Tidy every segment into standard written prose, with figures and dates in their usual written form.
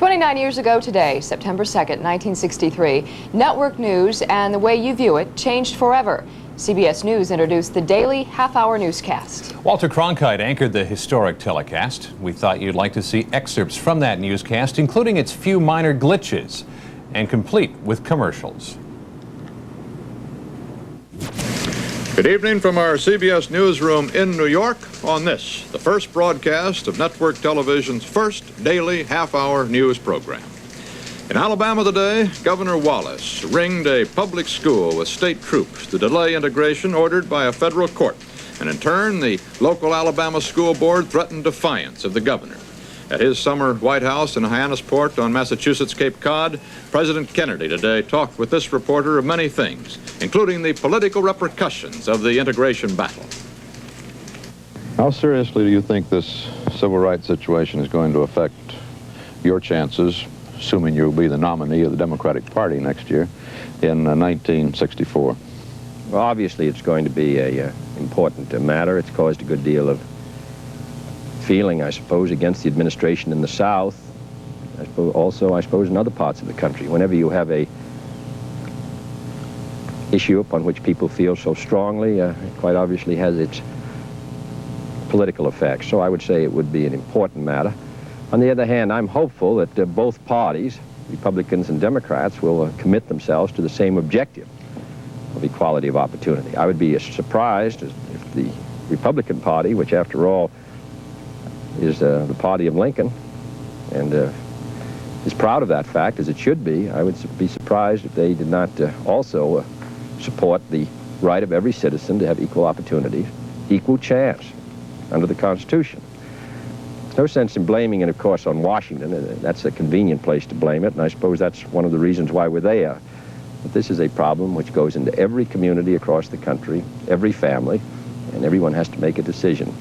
29 years ago today, September 2nd, 1963, network news and the way you view it changed forever. CBS News introduced the daily half-hour newscast. Walter Cronkite anchored the historic telecast. We thought you'd like to see excerpts from that newscast, including its few minor glitches, and complete with commercials. Good evening from our CBS newsroom in New York on this, the first broadcast of network television's first daily half-hour news program. In Alabama today, Governor Wallace ringed a public school with state troops to delay integration ordered by a federal court, and in turn, the local Alabama school board threatened defiance of the governor. At his summer White House in Hyannisport on Massachusetts Cape Cod, President Kennedy today talked with this reporter of many things, including the political repercussions of the integration battle. How seriously do you think this civil rights situation is going to affect your chances, assuming you'll be the nominee of the Democratic Party next year, in 1964? Well, obviously it's going to be an important matter. It's caused a good deal of feeling, I suppose, against the administration in the South. I suppose, in other parts of the country. Whenever you have a issue upon which people feel so strongly, it quite obviously has its political effects. So I would say it would be an important matter. On the other hand, I'm hopeful that both parties, Republicans and Democrats, will commit themselves to the same objective of equality of opportunity. I would be surprised if the Republican Party, which after all is the party of Lincoln, and is proud of that fact, as it should be, I would be surprised if they did not also support the right of every citizen to have equal opportunities, equal chance under the Constitution. There's no sense in blaming it, of course, on Washington. That's a convenient place to blame it, and I suppose that's one of the reasons why we're there. But this is a problem which goes into every community across the country, every family, and everyone has to make a decision.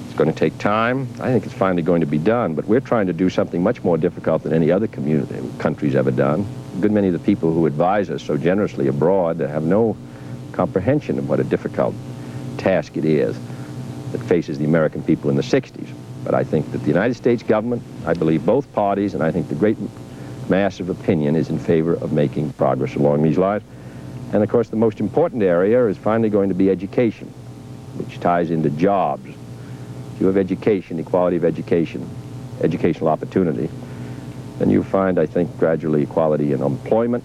It's going to take time. I think it's finally going to be done, but we're trying to do something much more difficult than any other country's ever done. A good many of the people who advise us so generously abroad have no comprehension of what a difficult task it is that faces the American people in the 60s. But I think that the United States government, I believe both parties, and I think the great mass of opinion is in favor of making progress along these lines. And of course, the most important area is finally going to be education, which ties into jobs. If you have education, equality of education, educational opportunity, then you find, I think, gradually equality in employment,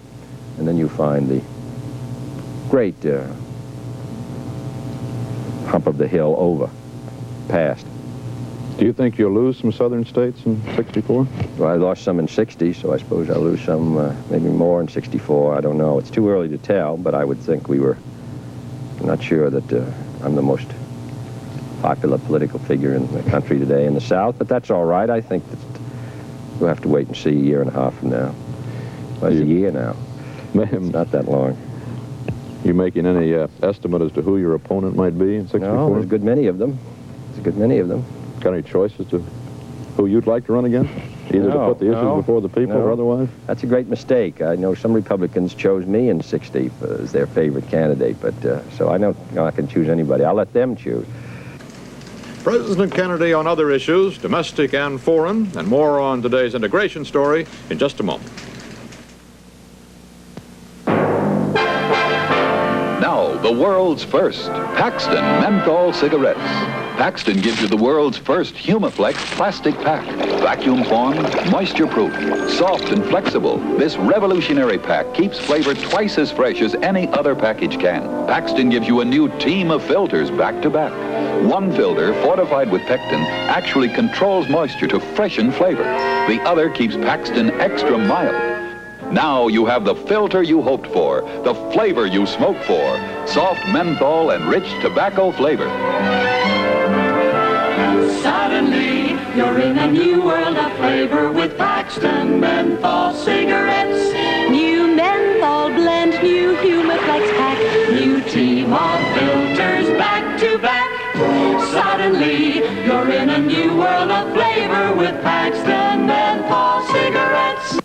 and then you find the great hump of the hill past. Do you think you'll lose some southern states in 64? Well, I lost some in 60, so I suppose I'll lose some, maybe more in 64. I don't know. It's too early to tell, but I would think I'm not sure that I'm the most popular political figure in the country today in the South, but that's all right. I think that we'll have to wait and see a year and a half from now. Well, it's a year now. It's not that long. You making any estimate as to who your opponent might be in 64? No, there's a good many of them. There's a good many of them. Got any choices to who you'd like to run against? Either to put the issues before the people or otherwise? That's a great mistake. I know some Republicans chose me in 60 as their favorite candidate, but so I know I can choose anybody. I'll let them choose. President Kennedy on other issues, domestic and foreign, and more on today's integration story in just a moment. Now, the world's first Paxton menthol cigarettes. Paxton gives you the world's first Humaflex plastic pack. Vacuum formed, moisture proof, soft and flexible. This revolutionary pack keeps flavor twice as fresh as any other package can. Paxton gives you a new team of filters back to back. One filter, fortified with pectin, actually controls moisture to freshen flavor. The other keeps Paxton extra mild. Now you have the filter you hoped for, the flavor you smoked for. Soft menthol and rich tobacco flavor. Suddenly, you're in a new world of flavor with Paxton menthol cigarettes. New menthol blend, new Humaflex pack, New team of filters back to back. Suddenly, you're in a new world of flavor with Paxton menthol cigarettes.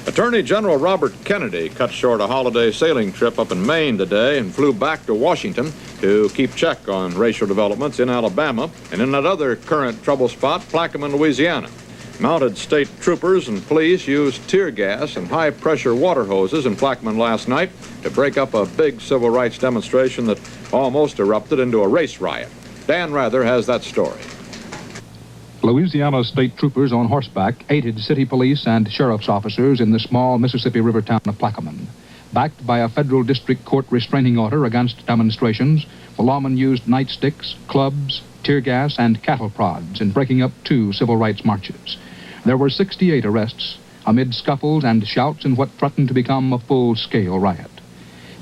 Attorney General Robert Kennedy cut short a holiday sailing trip up in Maine today and flew back to Washington to keep check on racial developments in Alabama and in that other current trouble spot, Plaquemine, Louisiana. Mounted state troopers and police used tear gas and high-pressure water hoses in Plaquemine last night to break up a big civil rights demonstration that almost erupted into a race riot. Dan Rather has that story. Louisiana state troopers on horseback aided city police and sheriff's officers in the small Mississippi River town of Plaquemine. Backed by a federal district court restraining order against demonstrations, the lawmen used nightsticks, clubs, tear gas, and cattle prods in breaking up 2 civil rights marches. There were 68 arrests amid scuffles and shouts in what threatened to become a full-scale riot.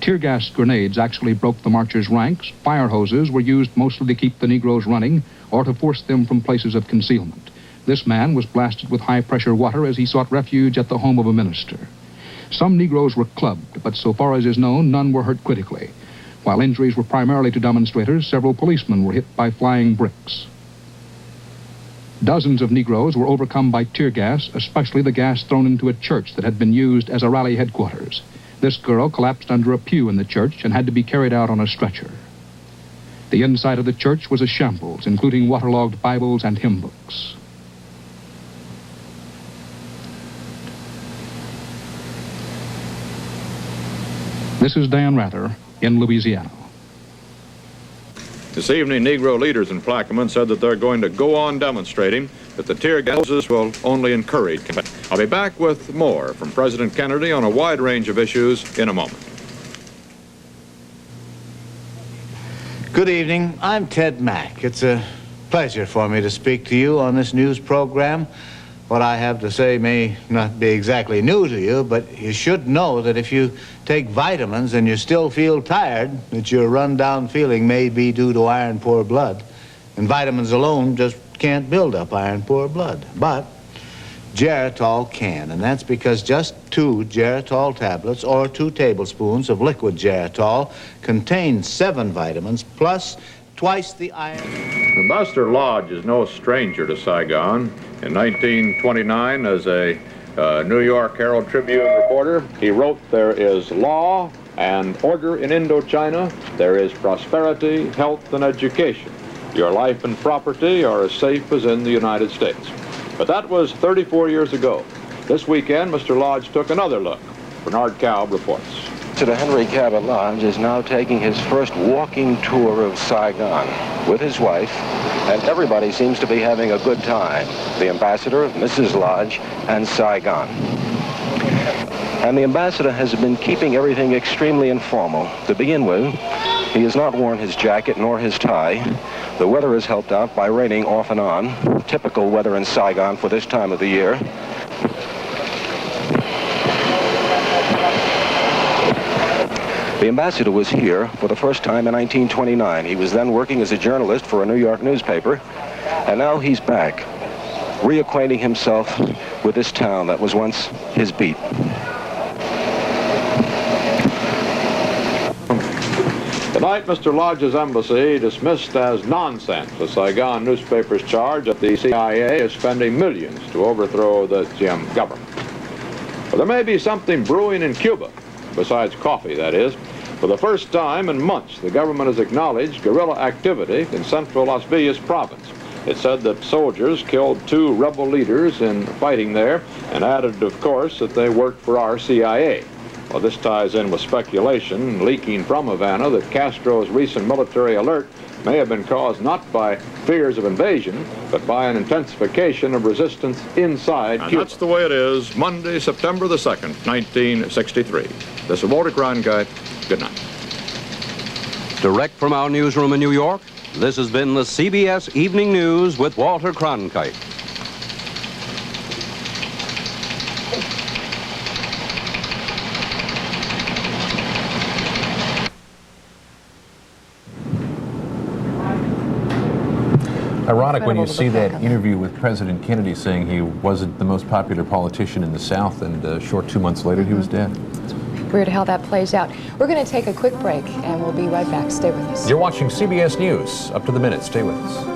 Tear gas grenades actually broke the marchers' ranks. Fire hoses were used mostly to keep the Negroes running or to force them from places of concealment. This man was blasted with high-pressure water as he sought refuge at the home of a minister. Some Negroes were clubbed, but so far as is known, none were hurt critically. While injuries were primarily to demonstrators, several policemen were hit by flying bricks. Dozens of Negroes were overcome by tear gas, especially the gas thrown into a church that had been used as a rally headquarters. This girl collapsed under a pew in the church and had to be carried out on a stretcher. The inside of the church was a shambles, including waterlogged Bibles and hymn books. This is Dan Rather in Louisiana. This evening, Negro leaders in Plaquemine said that they're going to go on demonstrating, that the tear gases will only encourage. I'll be back with more from President Kennedy on a wide range of issues in a moment. Good evening. I'm Ted Mack. It's a pleasure for me to speak to you on this news program. What I have to say may not be exactly new to you, but you should know that if you take vitamins and you still feel tired, that your run-down feeling may be due to iron-poor blood. And vitamins alone just can't build up iron-poor blood. But Geritol can, and that's because just 2 Geritol tablets or 2 tablespoons of liquid Geritol contain 7 vitamins plus twice the iron. Buster Lodge is no stranger to Saigon. In 1929, as a New York Herald Tribune reporter, he wrote, "There is law and order in Indochina. There is prosperity, health, and education. Your life and property are as safe as in the United States." But that was 34 years ago. This weekend, Mr. Lodge took another look. Bernard Cobb reports. Ambassador Henry Cabot Lodge is now taking his first walking tour of Saigon with his wife, and everybody seems to be having a good time. The ambassador, Mrs. Lodge, and Saigon. And the ambassador has been keeping everything extremely informal. To begin with, he has not worn his jacket nor his tie. The weather is helped out by raining off and on, typical weather in Saigon for this time of the year. The ambassador was here for the first time in 1929. He was then working as a journalist for a New York newspaper, and now he's back, reacquainting himself with this town that was once his beat. Tonight, Mr. Lodge's embassy dismissed as nonsense the Saigon newspaper's charge that the CIA is spending millions to overthrow the Diem government. But there may be something brewing in Cuba, besides coffee, that is. For the first time in months, the government has acknowledged guerrilla activity in central Las Villas province. It said that soldiers killed 2 rebel leaders in fighting there, and added, of course, that they worked for our CIA. Well, this ties in with speculation leaking from Havana that Castro's recent military alert may have been caused not by fears of invasion, but by an intensification of resistance inside Cuba. That's the way it is, Monday, September the 2nd, 1963. This is Walter Cronkite. Good night. Direct from our newsroom in New York, this has been the CBS Evening News with Walter Cronkite. Ironic when you see that interview with President Kennedy saying he wasn't the most popular politician in the South, and a short 2 months later he was dead. Weird how that plays out. We're going to take a quick break, and we'll be right back. Stay with us. You're watching CBS News. Up to the minute. Stay with us.